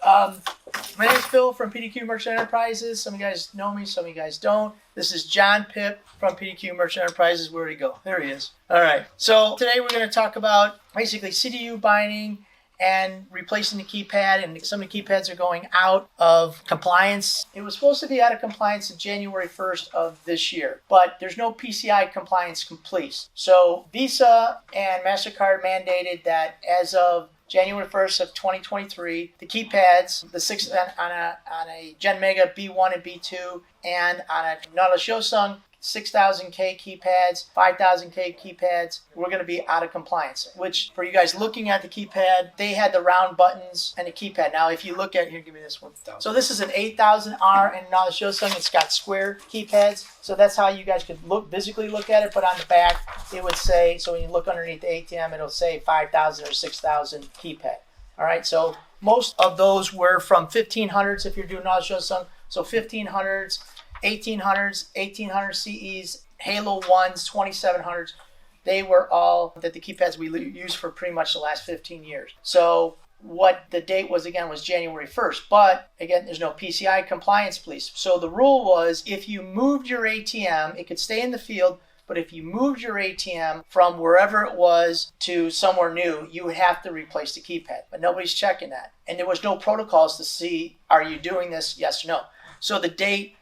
My name is Phil from PDQ Merchant Enterprises. Some of you guys know me, some of you guys don't. This is John Pip from PDQ Merchant Enterprises. Where'd he go? There he is. All right. So today we're going to talk about basically CDU binding and replacing the keypad, and some of the keypads are going out of compliance. It was supposed to be out of compliance in January 1st of this year, but there's no PCI compliance complete. So Visa and MasterCard mandated that as of January 1st of 2023, the keypads, the six on a Gen Mega B1 and B2, and on a Nautilus Yosung 6,000K keypads, 5,000K keypads, we're going to be out of compliance. Which, for you guys looking at the keypad, they had the round buttons and a keypad. Now, if you look at here, give me this one. So this is an 8000R and Nautilus Yosung. It's got square keypads, so that's how you guys could physically look at it. But on the back, it would say, so when you look underneath the ATM, it'll say 5,000 or 6,000 keypad. All right, so most of those were from 1500s if you're doing Nautilus Yosung. So 1500s. 1800s, 1800 CEs, Halo 1s, 2700s, they were all that the keypads we used for pretty much the last 15 years. So what the date was again was January 1st. But again, there's no PCI compliance police. So the rule was if you moved your ATM, it could stay in the field, but if you moved your ATM from wherever it was to somewhere new, you would have to replace the keypad. But nobody's checking that. And there was no protocols to see, are you doing this, yes or no? So the date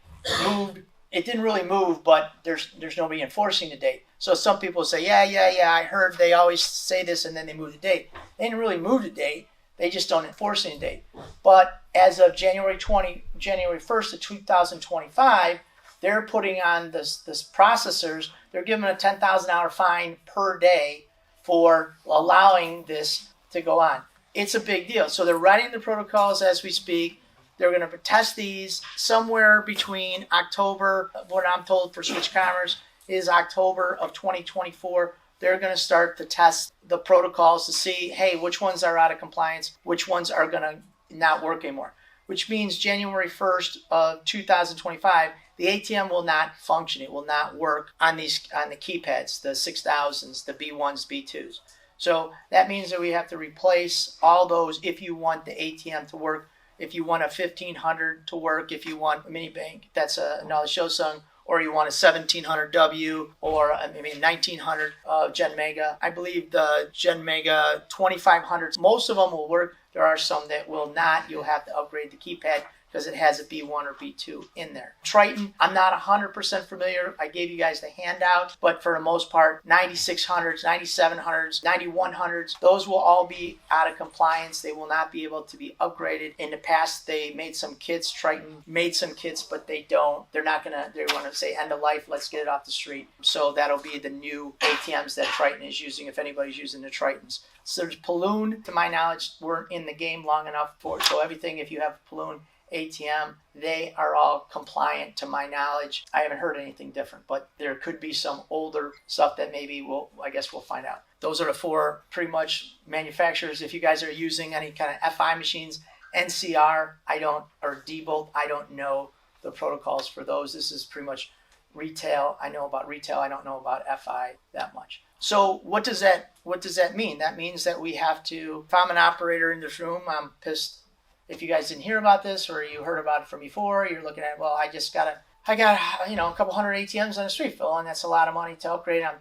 moved. It didn't really move, but there's nobody enforcing the date. So some people say, yeah, I heard they always say this and then they move the date. They didn't really move the date. They just don't enforce the date. But as of January 1st of 2025, they're putting on this processors, they're giving a $10,000 fine per day for allowing this to go on. It's a big deal. So they're writing the protocols as we speak. They're going to test these somewhere between October, what I'm told for Switch Commerce is October of 2024. They're going to start to test the protocols to see, hey, which ones are out of compliance, which ones are going to not work anymore. Which means January 1st of 2025, the ATM will not function. It will not work on the keypads, the 6000s, the B1s, B2s. So that means that we have to replace all those if you want the ATM to work. If you want a 1500 to work, if you want a mini bank, that's a Nautilus Yosung, or you want a 1700W or maybe a 1900 Gen Mega. I believe the Gen Mega 2500s, most of them will work. There are some that will not. You'll have to upgrade the keypad because it has a B1 or B2 in there. Triton, I'm not 100% familiar. I gave you guys the handout, but for the most part, 9600s, 9700s, 9100s, those will all be out of compliance. They will not be able to be upgraded. In the past, they made some kits. Triton made some kits, but they don't. They want to say end of life, let's get it off the street. So that'll be the new ATMs that Triton is using if anybody's using the Tritons. So there's Paloon, to my knowledge, weren't in the game long enough for it. So everything, if you have Paloon ATM, they are all compliant to my knowledge. I haven't heard anything different, but there could be some older stuff that maybe we'll find out. Those are the four pretty much manufacturers. If you guys are using any kind of FI machines, NCR, or Diebold, I don't know the protocols for those. This is pretty much retail. I know about retail. I don't know about FI that much. So what does that mean? That means that we have to, if I'm an operator in this room, I'm pissed. If you guys didn't hear about this or you heard about it from before, you're looking at, well, I got a couple hundred ATMs on the street, Phil, and that's a lot of money to upgrade on,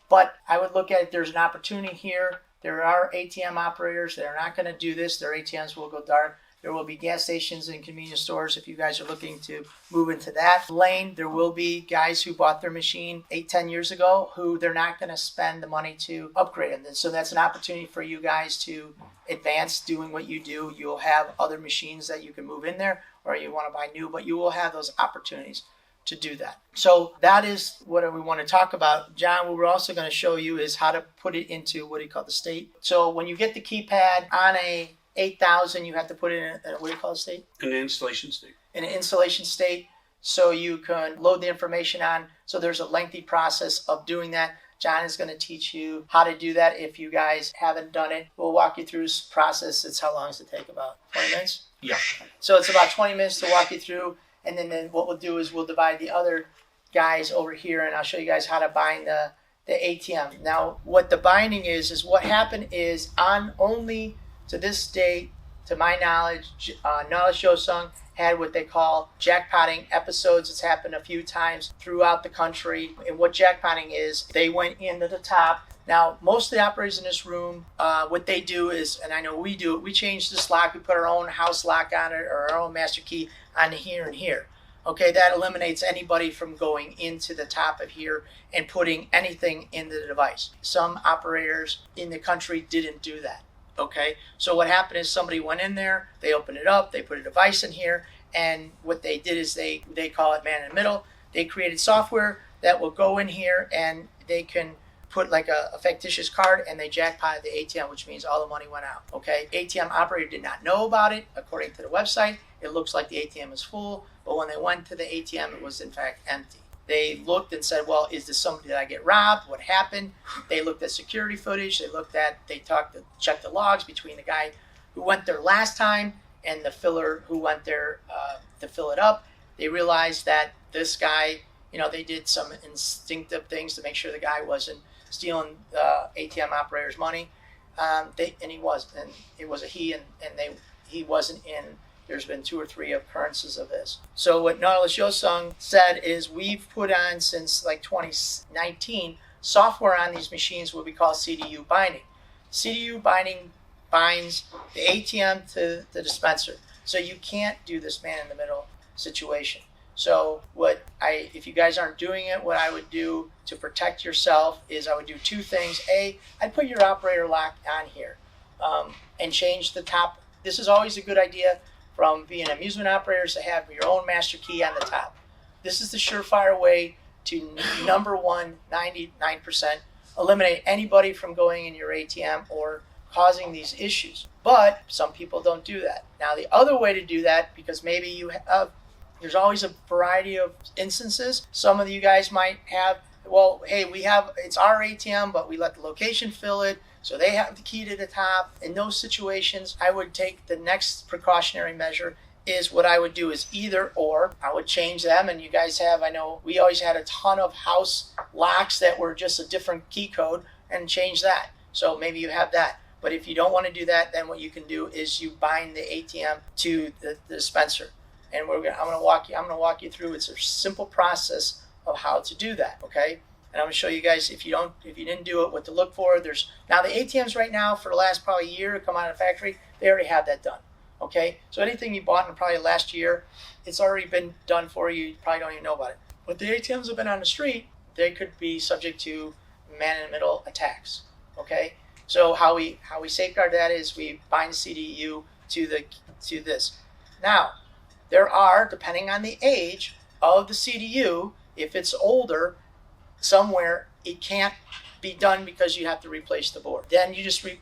But I would look at it, there's an opportunity here. There are ATM operators that are not going to do this. Their ATMs will go dark. There will be gas stations and convenience stores if you guys are looking to move into that lane. There will be guys who bought their machine 8-10 years ago who they're not going to spend the money to upgrade them. So that's an opportunity for you guys to advance doing what you do. You'll have other machines that you can move in there, or you want to buy new, but you will have those opportunities to do that. So that is what we want to talk about. John, what we're also going to show you is how to put it into what do you call the state. So when you get the keypad on a 8000, you have to put it in a what do you call the state? An installation state. In an installation state, so you can load the information on. So there's a lengthy process of doing that. John is going to teach you how to do that. If you guys haven't done it, we'll walk you through this process. It's how long does it take? About 20 minutes? Yeah. So it's about 20 minutes to walk you through. And then what we'll do is we'll divide the other guys over here, and I'll show you guys how to bind the ATM. Now, what the binding is what happened is on only to this date, to my knowledge, Knowledge Josung had what they call jackpotting episodes. It's happened a few times throughout the country. And what jackpotting is, they went into the top. Now, most of the operators in this room, what they do is, and I know we do it, we change this lock, we put our own house lock on it or our own master key on here and here. Okay, that eliminates anybody from going into the top of here and putting anything in the device. Some operators in the country didn't do that. Okay, so what happened is somebody went in there, they opened it up, they put a device in here, and what they did is they call it man in the middle. They created software that will go in here and they can put like a fictitious card and they jackpotted the ATM, which means all the money went out. Okay, ATM operator did not know about it. According to the website, it looks like the ATM is full, but when they went to the ATM, it was in fact empty. They looked and said, well, is this somebody, did I get robbed? What happened? They looked at security footage. They checked the logs between the guy who went there last time and the filler who went there to fill it up. They realized that this guy, they did some instinctive things to make sure the guy wasn't stealing ATM operators' money. And he was, and it was a he, and he wasn't in. There's been 2 or 3 occurrences of this. So what Knowledge Josung said is we've put on since like 2019 software on these machines, what we call CDU binding. CDU binding binds the ATM to the dispenser. So you can't do this man in the middle situation. So if you guys aren't doing it, what I would do to protect yourself is I would do 2 things. A, I'd put your operator lock on here and change the top. This is always a good idea from being amusement operators to have your own master key on the top. This is the surefire way to number 1, 99%, eliminate anybody from going in your ATM or causing these issues. But some people don't do that. Now the other way to do that, because maybe you have, there's always a variety of instances. Some of you guys might have, well, hey, it's our ATM, but we let the location fill it, so they have the key to the top. In those situations, I would take the next precautionary measure is what I would do is either or. I would change them, and you guys have, I know we always had a ton of house locks that were just a different key code, and change that. So maybe you have that. But if you don't want to do that, then what you can do is you bind the ATM to the dispenser. And I'm going to walk you through. It's a simple process of how to do that. Okay. And I'm going to show you guys if you didn't do it, what to look for. Now the ATMs right now for the last probably year come out of the factory, they already have that done. Okay, so anything you bought in probably last year, it's already been done for you. You probably don't even know about it. But the ATMs have been on the street, they could be subject to man-in-the-middle attacks. Okay, so how we safeguard that is we bind the CDU to this. Now there are, depending on the age of the CDU, if it's older, somewhere it can't be done because you have to replace the board. Then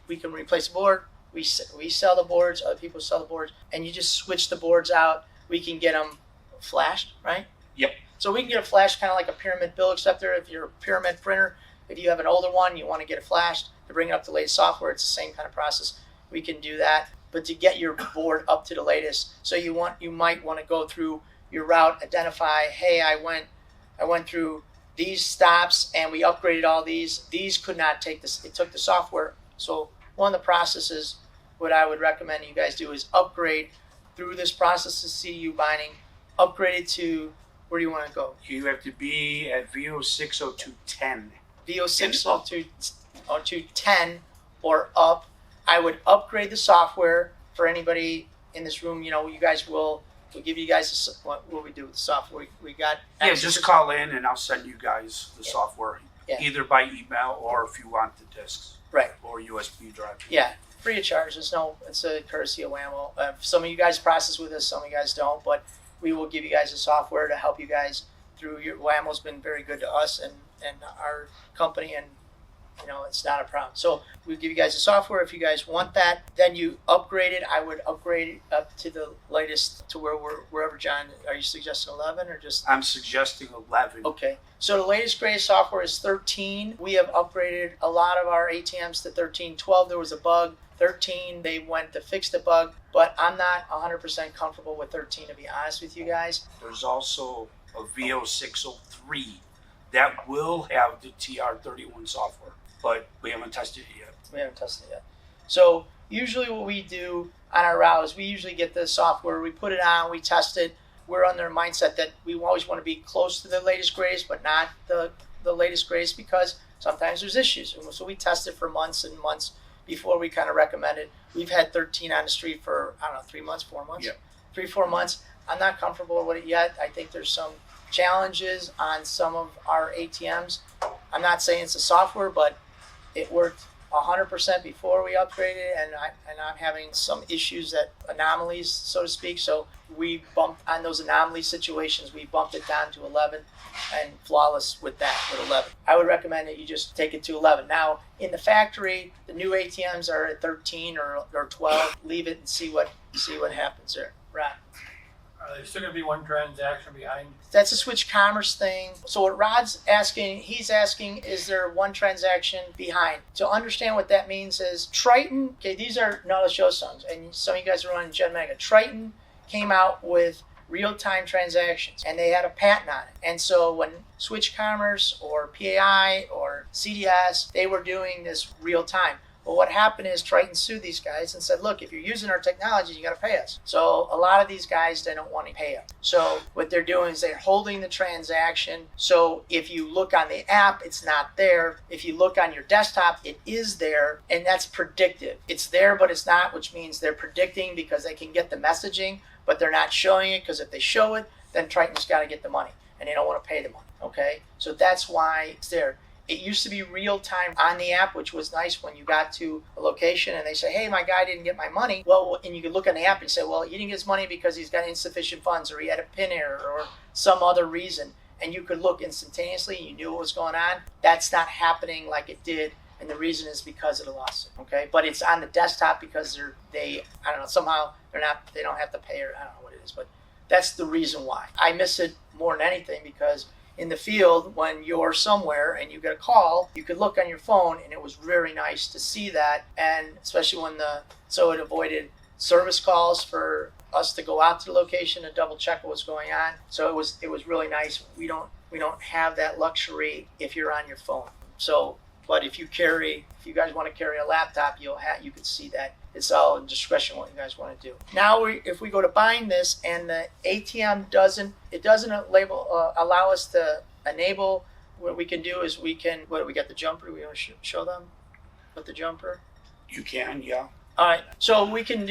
we can replace the board. We sell the boards, other people sell the boards, and you just switch the boards out. We can get them flashed, right? Yep. So we can get a flash kind of like a pyramid bill acceptor. If you're a pyramid printer, if you have an older one, you want to get it flashed to bring it up to the latest software. It's the same kind of process. We can do that. But to get your board up to the latest, so you might want to go through your route, identify, hey, I went through these stops and we upgraded all these. These could not take this. It took the software. So one of the processes, what I would recommend you guys do is upgrade through this process of CDU binding, upgrade it to, where do you want to go? You have to be at VO60210. VO60210 or up. I would upgrade the software for anybody in this room. We'll give you guys what we do with the software. We got just call in and I'll send you guys the software, either by email or if you want the discs, right, or USB drive. Yeah, free of charge. It's a courtesy of Whammo. Some of you guys process with us, some of you guys don't, but we will give you guys the software to help you guys through your. Whammo's been very good to us and our company, and it's not a problem. So we'll give you guys the software if you guys want that. Then you upgrade it. I would upgrade it up to the latest, to wherever, John, are you suggesting 11 or just? I'm suggesting 11. Okay. So the latest greatest software is 13. We have upgraded a lot of our ATMs to 13. 12, there was a bug. 13, they went to fix the bug, but I'm not 100% comfortable with 13, to be honest with you guys. There's also a VO603 that will have the TR31 software, but we haven't tested it yet. So usually what we do, on our routers, we usually get the software, we put it on, we test it. We're under a mindset that we always want to be close to the latest greatest, but not the latest greatest, because sometimes there's issues. And so we test it for months and months before we kind of recommend it. We've had 13 on the street for, I don't know, 3 months, 4 months? Yep. 3-4 months. I'm not comfortable with it yet. I think there's some challenges on some of our ATMs. I'm not saying it's the software, but it worked 100% before we upgraded, and I'm having some issues, that anomalies, so to speak. So we bumped on those anomaly situations. We bumped it down to 11, and flawless with that, with 11. I would recommend that you just take it to 11. Now in the factory, the new ATMs are at 13 or 12. Leave it and see what happens there. Right. Are there still going to be one transaction behind? That's a switch commerce thing. So what Rod's asking, he's asking, is there one transaction behind? To understand what that means is Triton, okay, these are Nautilus Show songs, and some of you guys are running Gen Mega. Triton came out with real-time transactions, and they had a patent on it. And so when Switch Commerce or PAI or CDS, they were doing this real-time. Well, what happened is Triton sued these guys and said, look, if you're using our technology, you got to pay us. So a lot of these guys, they don't want to pay us. So what they're doing is they're holding the transaction. So if you look on the app, it's not there. If you look on your desktop, it is there, and that's predictive. It's there, but it's not, which means they're predicting because they can get the messaging, but they're not showing it, because if they show it, then Triton's got to get the money, and they don't want to pay the money, okay? So that's why it's there. It used to be real time on the app, which was nice when you got to a location and they say, hey, my guy didn't get my money. Well, and you could look on the app and say, well, he didn't get his money because he's got insufficient funds, or he had a PIN error, or some other reason. And you could look instantaneously and you knew what was going on. That's not happening like it did. And the reason is because of the lawsuit, okay? But it's on the desktop because I don't know, somehow they don't have to pay, or I don't know what it is, but that's the reason why. I miss it more than anything, because in the field, when you're somewhere and you get a call, you could look on your phone, and it was very nice to see that. And especially so it avoided service calls for us to go out to the location and double check what was going on. So it was really nice. We don't have that luxury if you're on your phone. So, but if you guys want to carry a laptop, you can see that. It's all in discretion what you guys want to do. Now, if we go to buying this and the ATM doesn't allow us to enable, what we can do is we got the jumper. We want to show them with the jumper. You can, yeah. All right. So what we can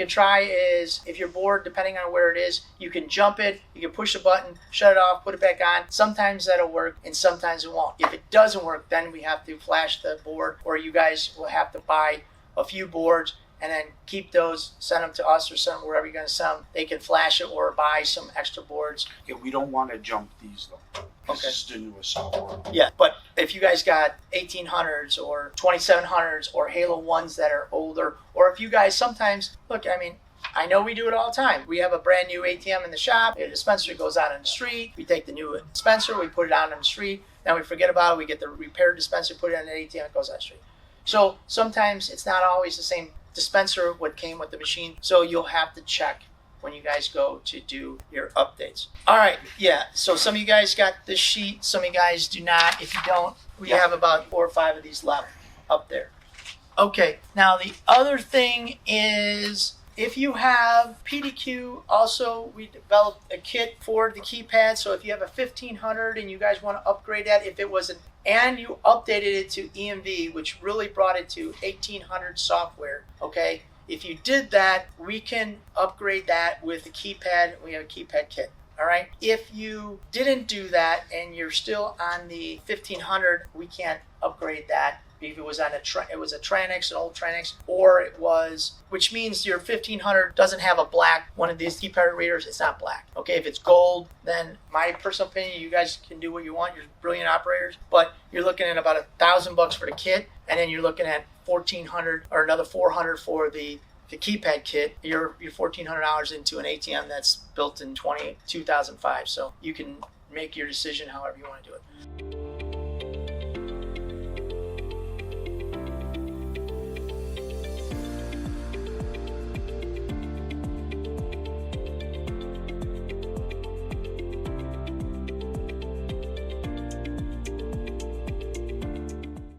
try is, if you're bored, depending on where it is, you can jump it, you can push a button, shut it off, put it back on. Sometimes that'll work and sometimes it won't. If it doesn't work, then we have to flash the board, or you guys will have to buy a few boards and then keep those, send them to us or send them wherever you're going to send them. They can flash it or buy some extra boards. Yeah, we don't want to jump these though. Okay. This is the newest software. Yeah, but if you guys got 1800s or 2700s or Halo 1s that are older, or if you guys sometimes, look, I mean, I know we do it all the time. We have a brand new ATM in the shop. A dispenser goes out on the street. We take the new dispenser, we put it out on the street. Then we forget about it. We get the repaired dispenser, put it on the ATM, it goes on the street. So sometimes it's not always the same dispenser what came with the machine. So you'll have to check when you guys go to do your updates. All right, yeah. So some of you guys got this sheet, some of you guys do not. If you don't, we have about 4 or 5 of these left up there. Okay, now the other thing is, if you have PDQ, also we developed a kit for the KeyPad. So if you have a 1500 and you guys want to upgrade that, if it was and you updated it to EMV, which really brought it to 1800 software, okay? If you did that, we can upgrade that with the KeyPad. We have a KeyPad kit, all right? If you didn't do that and you're still on the 1500, we can't upgrade that. If it was on it was a Tranix, an old Tranix, or it was, which means your 1500 doesn't have a black, one of these KeyPad readers, it's not black. Okay, if it's gold, then my personal opinion, you guys can do what you want, you're brilliant operators, but you're looking at about $1,000 for the kit, and then you're looking at $1,400 or another $400 for the KeyPad kit. You're $1,400 into an ATM that's built in 2005, so you can make your decision however you want to do it.